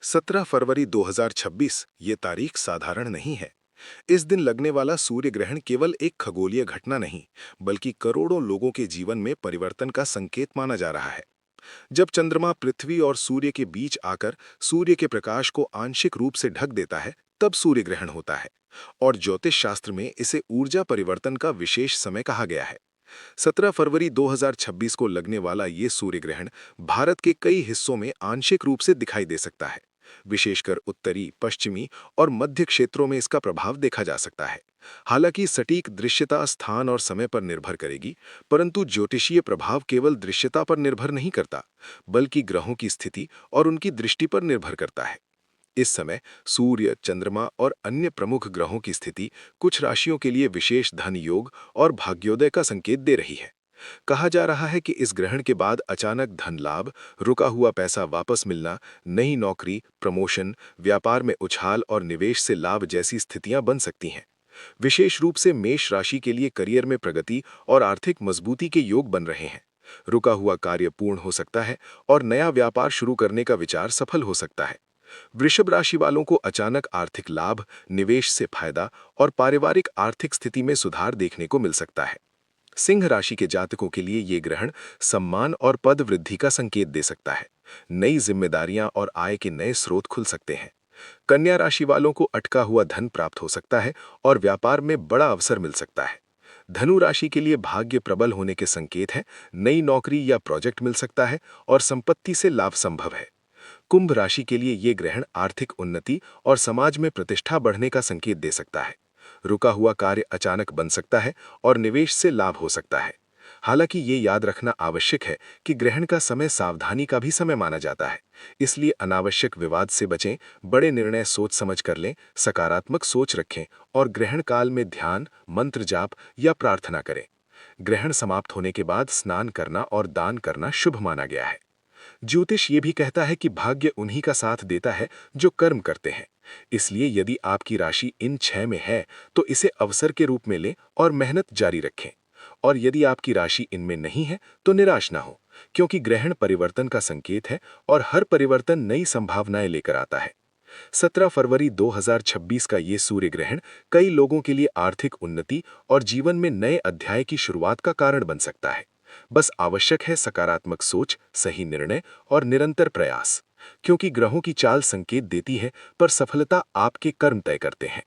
17 फरवरी 2026 ये तारीख साधारण नहीं है। इस दिन लगने वाला सूर्य ग्रहण केवल एक खगोलीय घटना नहीं, बल्कि करोड़ों लोगों के जीवन में परिवर्तन का संकेत माना जा रहा है। जब चंद्रमा पृथ्वी और सूर्य के बीच आकर सूर्य के प्रकाश को आंशिक रूप से ढक देता है, तब सूर्य ग्रहण होता है। और ज्योतिष शास्त्र में इसे ऊर्जा परिवर्तन का विशेष समय कहा गया है। 17 फरवरी 2026 को लगने वाला ये सूर्य ग्रहण भारत के कई हिस्सों में आंशिक रूप से दिखाई दे सकता है। विशेषकर उत्तरी, पश्चिमी और मध्य क्षेत्रों में इसका प्रभाव देखा जा सकता है। हालांकि सटीक दृश्यता स्थान और समय पर निर्भर करेगी, परंतु ज्योतिषीय प्रभाव केवल दृश्यता पर निर्भर नहीं करता, बल्कि ग्रहों की स्थिति और उनकी दृष्टि पर निर्भर करता है। इस समय सूर्य, चंद्रमा और अन्य प्रमुख ग्रहों की स्थिति कुछ राशियों के लिए विशेष धन योग और भाग्योदय का संकेत दे रही है। कहा जा रहा है कि इस ग्रहण के बाद अचानक धन लाभ, रुका हुआ पैसा वापस मिलना, नई नौकरी, प्रमोशन, व्यापार में उछाल और निवेश से लाभ जैसी स्थितियां बन सकती हैं। विशेष रूप से मेष राशि के लिए करियर में प्रगति और आर्थिक मजबूती के योग बन रहे हैं। रुका हुआ कार्य पूर्ण हो सकता है और नया व्यापार शुरू करने का विचार सफल हो सकता है। वृषभ राशि वालों को अचानक आर्थिक लाभ, निवेश से फायदा और पारिवारिक आर्थिक स्थिति में सुधार देखने को मिल सकता है। सिंह राशि के जातकों के लिए ये ग्रहण सम्मान और पद वृद्धि का संकेत दे सकता है। नई जिम्मेदारियां और आय के नए स्रोत खुल सकते हैं। कन्या राशि वालों को अटका हुआ धन प्राप्त हो सकता है और व्यापार में बड़ा अवसर मिल सकता है। धनु राशि के लिए भाग्य प्रबल होने के संकेत हैं। नई नौकरी या प्रोजेक्ट मिल सकता है और संपत्ति से लाभ संभव है। कुंभ राशि के लिए ये ग्रहण आर्थिक उन्नति और समाज में प्रतिष्ठा बढ़ने का संकेत दे सकता है। रुका हुआ कार्य अचानक बन सकता है और निवेश से लाभ हो सकता है। हालांकि ये याद रखना आवश्यक है कि ग्रहण का समय सावधानी का भी समय माना जाता है। इसलिए अनावश्यक विवाद से बचें, बड़े निर्णय सोच समझ कर लें, सकारात्मक सोच रखें और ग्रहण काल में ध्यान, मंत्र जाप या प्रार्थना करें। ग्रहण समाप्त होने के बाद स्नान करना और दान करना शुभ माना गया है। ज्योतिष ये भी कहता है कि भाग्य उन्हीं का साथ देता है जो कर्म करते हैं। इसलिए यदि आपकी राशि इन 6 में है, तो इसे अवसर के रूप में लें और मेहनत जारी रखें। और यदि आपकी राशि इनमें नहीं है, तो निराश ना हो, क्योंकि ग्रहण परिवर्तन का संकेत है और हर परिवर्तन नई संभावनाएं लेकर आता है। 17 फरवरी 2026 का ये सूर्य ग्रहण कई लोगों के लिए आर्थिक उन्नति और जीवन में नए अध्याय की शुरुआत का कारण बन सकता है। बस आवश्यक है सकारात्मक सोच, सही निर्णय और निरंतर प्रयास, क्योंकि ग्रहों की चाल संकेत देती है, पर सफलता आपके कर्म तय करते हैं।